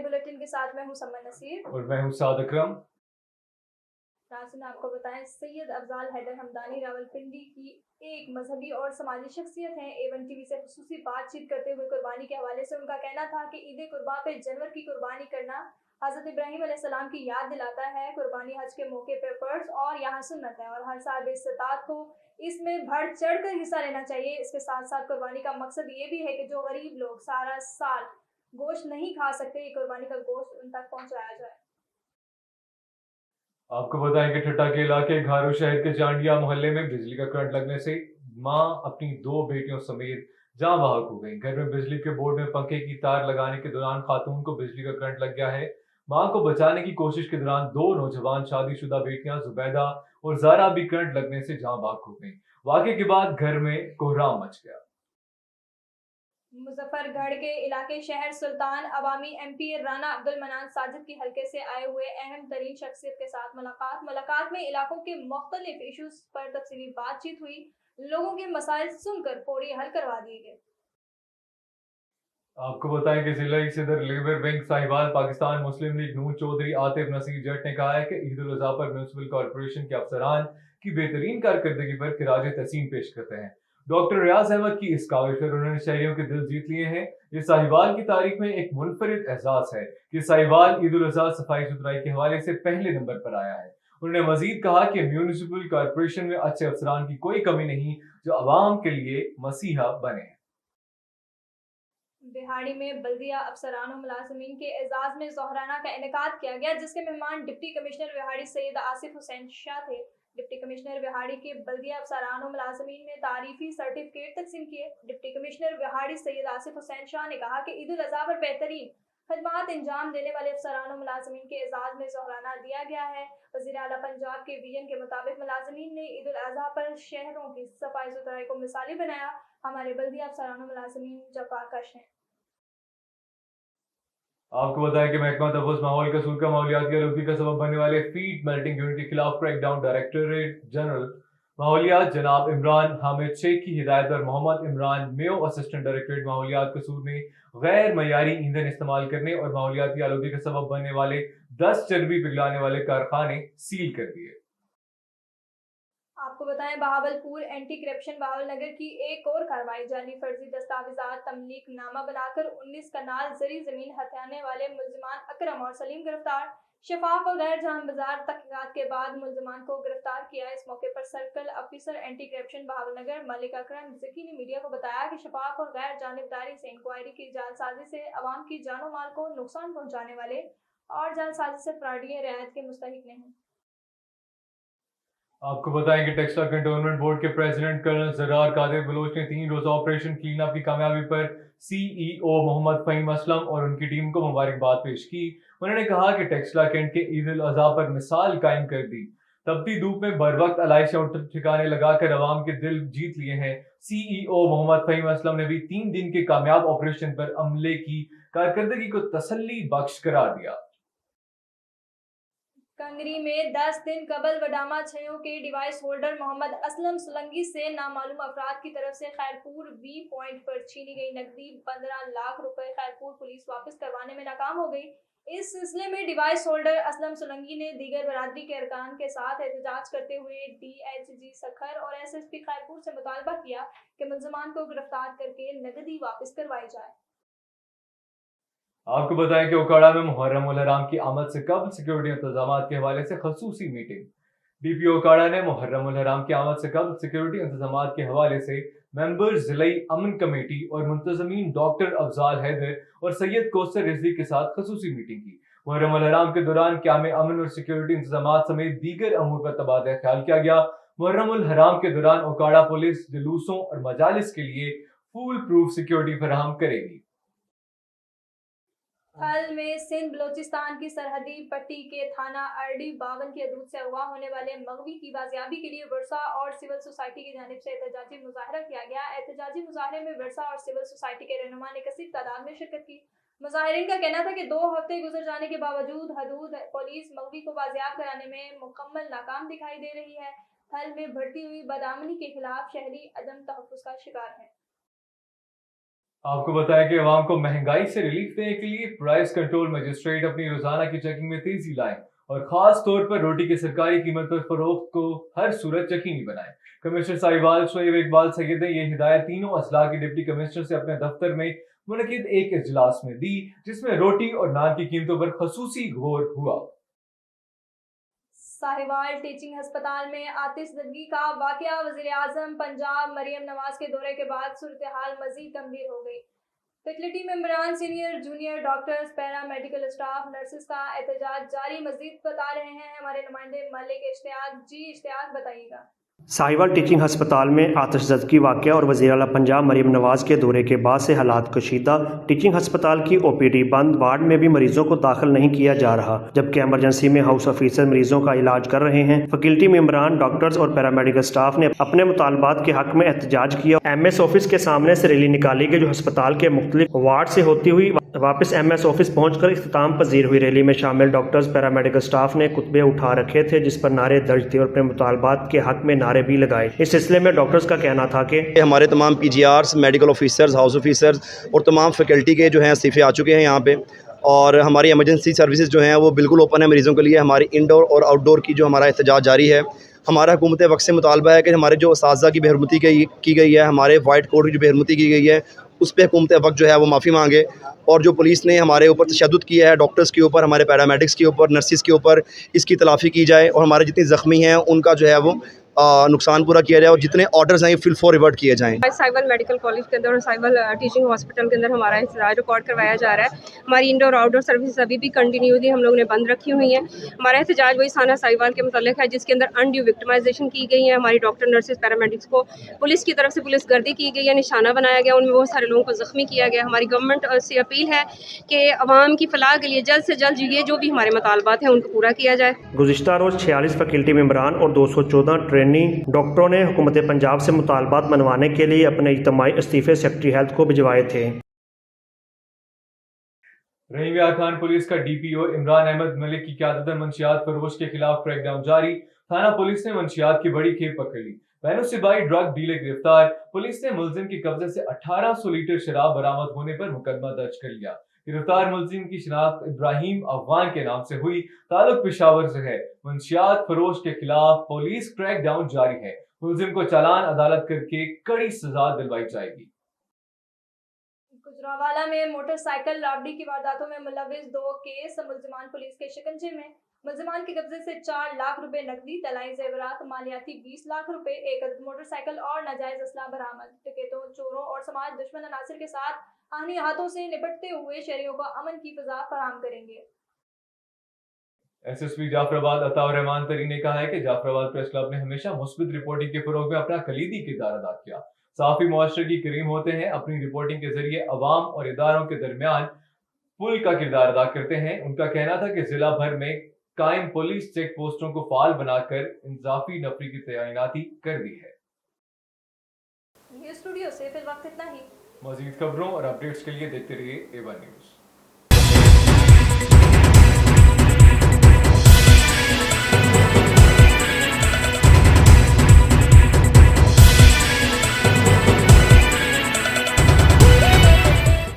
Bulletin के साथ मैं हूं समन नसीर और मैं हूं साद अकरम। नाज़रीन, आपको बताएं, सैयद अफजाल हैदर हमदानी रावलपिंडी की एक मजहबी और समाजी शख्सियत हैं। A1 टीवी से खुसूसी बातचीत करते हुए कुर्बानी के हवाले से उनका कहना था कि ईद कुर्बा पे जानवर की कुर्बानी करना हज़रत इब्राहीम अलैहिस्सलाम की याद दिलाता है। कुर्बानी हज के मौके पर फर्ज और यहाँ सुन्नत है और हर साल बेइस्तात को इसमें बढ़ चढ़ कर हिस्सा लेना चाहिए। इसके साथ साथ कुर्बानी का मकसद ये भी है कि जो गरीब लोग सारा साल गोश्त नहीं खा सकते, ये कुर्बानी का गोश्त उन तक पहुँचाया जाए। आपको बताएं कि ठट्टा के इलाके घारू शहर के चांडिया मोहल्ले में बिजली का करंट लगने से मां अपनी 2 बेटियों समेत जान बहक हो गई। घर में बिजली के बोर्ड में पंखे की तार लगाने के दौरान खातून को बिजली का करंट लग गया है। मां को बचाने की कोशिश के दौरान 2 नौजवान शादीशुदा बेटियां जुबैदा और जारा भी करंट लगने से जान बहक हो गई। वाकये के बाद घर में कोहराम मच गया। मुजफ्फरगढ़ के इलाके शहर सुल्तान अवामी MP राना अब्दुल मनान साजिद की हल्के से आए हुए अहम तरीन शख्सियत के साथ मुलाकात में इलाकों के मुख्तलिफ इशूज पर तफसीली बातचीत हुई। लोगों के मसाइल सुनकर फौरी हल करवा दिए गए। आपको बताएं कि जिला सदर लेबर विंग साहिवाल पाकिस्तान मुस्लिम लीग नून चौधरी आतिफ नसीर जट ने कहा है कि ईद उल अजहा पर म्यूनसिपल कॉरपोरेशन के अफसरान की बेहतरीन कारकर्दगी पर खिराज तहसीन पेश करते हैं। डॉक्टर रियाज अहमद की इस काविश पर उन्होंने शहरियों के दिल जीत लिए हैं। ये साहिवाल की तारीख में एक मुनफरिद एहसास है कि साहिवाल ईद उल अजहा सफाई सुथराई के हवाले से पहले नंबर पर आया है। उन्होंने मजीद कहा कि म्यूनसिपल कॉरपोरेशन में अच्छे अफसरान की कोई कमी नहीं जो अवाम के लिए मसीहा बने। बिहाड़ी में बल्दिया अफसरान और मुलाजमीन के एजाज में ज़ोहराना का इनेकाद किया गया, जिसके मेहमान डिप्टी कमिश्नर बिहाड़ी सैयद आसिफ हुसैन शाह थे। डिप्टी कमिश्नर बिहाड़ी के बल्दिया अफसरान और मुलाजमीन ने तारीफी सर्टिफिकेट तकसीम किए। डिप्टी कमिश्नर बिहाड़ी सैयद आसिफ हुसैन शाह ने कहा कि ईद उल अजहा पर बेहतरीन खदमात अंजाम देने वाले अफसरान और मुलाजमीन के एजाज में ज़ोहराना दिया गया है। वज़ीर आला पंजाब के VN के मुताबिक मुलाजमीन ने ईद उल अजहा पर शहरों की सफाई सुथराई को मिसाली बनाया। हमारे बल्दिया अफसरान और मुलाजमीन जफाकश हैं। आपको बताएं कि महकमा तहफ़्फ़ुज़ माहौल कसूर का माहौलियाती आलूगी का सबब बनने वाले फीड मेल्टिंग यूनिट के खिलाफ क्रैकडाउन डायरेक्टरेट जनरल माहौलियात जनाब इमरान हामिद शेख की हिदायत पर मोहम्मद इमरान मेयो असिस्टेंट डायरेक्टरेट माहौलियात कसूर ने गैर मयारी ईंधन इस्तेमाल करने और माहौलियाती आलूगी का सबब बनने वाले 10 चर्बी पिघलाने वाले कारखाने सील कर दिए। आपको बताएं, बहावलपुर एंटी करप्शन बहावलनगर की एक और कार्रवाई। जाली फर्जी दस्तावेजात तमलीक नामा बनाकर 19 कनाल जरी जमीन हथियाने वाले मुल्जिमान अकरम और सलीम गिरफ्तार। शफाफ और गैर जानबदार तहकीकात के बाद मुल्जिमान को गिरफ्तार किया। इस मौके पर circle officer anti corruption Bahawalnagar Malik Akram Zaki ने मीडिया को बताया कि शफाफ और गैर जानबदारी से इंक्वायरी की जालसाजी से अवाम की जानो माल को नुकसान पहुँचाने वाले और जालसाजी से फराडियाँ रियायत के मुस्तहिक नहीं। आपको बताएं कि टेक्सला कंटोनमेंट बोर्ड के प्रेसिडेंट कर्नल जरार कादिर बलोच ने 3 रोजा ऑपरेशन क्लीन अप की कामयाबी पर CEO मोहम्मद फहीम असलम और उनकी टीम को मुबारकबाद पेश की। उन्होंने कहा कि टेक्सला कैंट के ईद उल अजहा पर मिसाल कायम कर दी। तपती धूप में बर वक्त अलाइशें ठिकाने लगाकर अवाम के दिल जीत लिए हैं। CEO मोहम्मद फहीम असलम ने भी 3 दिन के कामयाब ऑपरेशन पर अमले की कारकर्दगी को तसल्ली बख्श करार दिया। कंगरी में 10 दिन कबल वडामा छयों के डिवाइस होल्डर मोहम्मद असलम सुलंगी से नामालूम अफराद की तरफ से खैरपुर B पॉइंट पर छीनी गई नकदी 15 लाख रुपए खैरपुर पुलिस वापस करवाने में नाकाम हो गई। इस सिलसिले में डिवाइस होल्डर असलम सुलंगी ने दीगर बरादरी के अरकान के साथ एहतजाज करते हुए DHG सखर और SSP खैरपुर से मुतालबा किया कि मुल्जिमान को गिरफ्तार करके नकदी वापस करवाई जाए। आपको बताएं कि ओकाड़ा में मुहर्रम उल हराम की आमद से कबल सिक्योरिटी इंतजाम के हवाले से खसूसी मीटिंग। DP ओकाड़ा ने मुहर्रम उल हराम की आमद से कबल सिक्योरिटी इंतजाम के हवाले से मेंबर्स जिलाई अमन कमेटी और मुंतजमीन डॉक्टर अफजाल हैदर और सैयद कौसर रिजवी के साथ खसूसी मीटिंग की। मुहर्रम उल हराम के दौरान क़याम अमन और सिक्योरिटी इंतजाम समेत दीगर अमूर पर तबादला ख्याल किया गया। मुहर्रम उल हराम के दौरान ओकाड़ा पुलिस जुलूसों और मजालिस के लिए फुल प्रूफ सिक्योरिटी फराहम करेगी। हल में सिंध बलोचिस्तान की सरहदी पट्टी के थाना अरडी 52 की हदूद से अगवा होने वाले मगवी की बाजियाबी के लिए वर्षा और सिविल सोसाइटी की जानिब से एहतजाजी मुजाहरा किया गया। एहतजाजी मुजाहरे में वर्षा और सिविल सोसाइटी के रहनुमा ने कसीर तादाद में शिरकत की। मुजाहिरीन का कहना था कि 2 हफ्ते गुजर जाने के बावजूद हदूद पुलिस मगवी को बाजियाब कराने में मुकम्मल नाकाम दिखाई दे रही है। हल में बढ़ती हुई बदआमनी के खिलाफ शहरी अदम तहफ़्फ़ुज़ का शिकार है। आपको बताएं कि अवाम को महंगाई से रिलीफ देने के लिए प्राइस कंट्रोल मजिस्ट्रेट अपनी रोजाना की चेकिंग में तेजी लाएं और खास तौर पर रोटी की सरकारी कीमत पर फरोख्त को हर सूरत यकीनी बनाएं। कमिश्नर साहिवाल शोएब इकबाल सैयद ने यह हिदायत तीनों अजला के डिप्टी कमिश्नर से अपने दफ्तर में मुनकिद एक इजलास में दी, जिसमें रोटी और नान की कीमतों पर खसूसी गौर हुआ। साहिवाल टीचिंग अस्पताल में आतिशदगी का वाकया, वज़ीर-ए-आज़म पंजाब मरियम नवाज के दौरे के बाद सूरत हाल मजीद गंभीर हो गई। फैकल्टी मेंबरान, senior junior doctors, paramedical staff, nurses का एहतजाज जारी। मजीद बता रहे हैं हमारे नुमाइंदे मलिक इश्तियाक। जी इश्तियाक, बताइएगा। साहिवाल टीचिंग अस्पताल में आतिशज़दगी वाक़या और वज़ीर आला पंजाब मरियम नवाज के दौरे के बाद से हालात कशीदा। टीचिंग अस्पताल की OPD बंद, वार्ड में भी मरीजों को दाखिल नहीं किया जा रहा, जबकि एमरजेंसी में हाउस ऑफिसर मरीजों का इलाज कर रहे हैं। फैकल्टी मेंबरान, डॉक्टर्स और पैरामेडिकल स्टाफ ने अपने मुतालबात के हक में एहतजाज किया। MS ऑफिस के सामने से रैली निकाली गई, जो अस्पताल के मुख्तलिफ वार्ड से होती हुई वापस MS ऑफिस पहुंचकर इख्तिताम पजीर हुई। रैली में शामिल डॉक्टर्स, पैरामेडिकल स्टाफ ने खुतबे उठा रखे थे, जिस पर नारे दर्ज थे और अपने मुतालबात के हक में नारे भी लगाए। इस सिलसिले में डॉक्टर्स का कहना था कि हमारे तमाम PGRs, medical officers, house officers और तमाम फैकल्टी के जो हैं इस्तीफे आ चुके हैं यहाँ पे, और हमारी इमरजेंसी सर्विसेज जो हैं वो बिल्कुल ओपन है मरीज़ों के लिए। हमारी इंडोर और आउटडोर की जो हमारा एहतजाज जारी है। हमारा हुकूमत वक्त से मुतालबा है कि हमारे जो असातिज़ा की बेहरमती की गई है, हमारे वाइट कोड की जो बेहरमती की गई है, उस पर हुकूमत वक्त जो है वो माफ़ी मांगे। और जो पुलिस ने हमारे ऊपर तशद्दुद किया है, डॉक्टर्स के ऊपर, हमारे पैरामेडिक्स के ऊपर, नर्सिस के ऊपर, इसकी तलाफ़ी की जाए और हमारे जितने ज़ख्मी हैं उनका जो है वो नुकसान पूरा किया जाए और जितने ऑर्डर्स हैं फिल फॉर रिवर्ट किए जाएँ। साहिवाल मेडिकल कॉलेज के अंदर और साहिवाल टीचिंग हॉस्पिटल के अंदर हमारा एहतजाज रिकॉर्ड करवाया जा रहा है। हमारी इंडोर आउटडोर सर्विस अभी भी कंटिन्यूसली हम लोगों ने बंद रखी हुई हैं। हमारा एहतजाज वही साना साहिवाल के मुताल्लिक है, जिसके अंदर अनड्यू विक्टिमाइजेशन की गई है। हमारी डॉक्टर, नर्सेज, पैरामेडिक्स को पुलिस की तरफ से पुलिस गर्दी की गई है, निशाना बनाया गया, उनमें बहुत सारे लोगों को ज़ख्मी किया गया। हमारी गवर्नमेंट से अपील है कि अवाम की फलाह के लिए जल्द से जल्द ये जो भी हमारे मुतालबात हैं उनको पूरा किया जाए। गुज़िश्ता रोज़ 46 फैकल्टी मेंबरान और 214 ट्रेनी डॉक्टरों ने हुकूमत पंजाब से मुतालबात मनवाने के लिए अपने इज्तिमाई इस्तीफे सेक्रेटरी हेल्थ को भिजवाए थे। रहीम यार खान पुलिस का DPO इमरान अहमद मलिक की क़यादत में मंशियात फरोश के खिलाफ क्रैकडाउन जारी। थाना पुलिस ने मंशियात की बड़ी खेप पकड़ ली। बैनुसिबाई ड्रग डीलर गिरफ्तार। पुलिस ने मुलजिम के कब्जे से 1800 लीटर शराब बरामद होने पर मुकदमा दर्ज कर लिया। गिरफ्तार मुलजिम की शिनाख्त इब्राहिम अफगान के नाम से हुई, ताल्लुक पेशावर से है। मंशियात फरोश के खिलाफ पुलिस क्रैकडाउन जारी है। मुलजिम को चालान अदालत करके कड़ी सजा दिलवाई जाएगी। गुजरावाला में मोटरसाइकिल राबड़ी की वारदातों में मुलविस 2 केस। मुलजिमान पुलिस के शिकंजे में। मुलजिमान के कब्जे से 4 लाख रुपए नकदी, तलाई जेवरात, मालियाती 20 लाख रुपए, एक अदद मोटरसाइकिल और नाजायज असला बरामद। टिकटों, चोरों और समाज दुश्मन अनासर के साथ आहनी हाथों से निपटते हुए शहरियों को अमन की फिजा फराहम करेंगे। SSP जाफराबाद अताउर रहमान तरी ने कहा है कि जाफराबाद प्रेस क्लब ने हमेशा मुस्बित रिपोर्टिंग के फरोग में अपना कलीदी किरदार अदा किया। साफी मुआशरे की करीम होते हैं, अपनी रिपोर्टिंग के जरिए अवाम और इदारों के दरमियान पुल का किरदार अदा करते हैं। उनका कहना था कि जिला भर में कायम पुलिस चेक पोस्टों को फाल बनाकर इंजाफी नफरी की तैनाती कर दी है। ये स्टूडियो से फिल वक्त इतना ही। मजीद खबरों और अपडेट्स के लिए देखते रहिए A1 न्यूज़।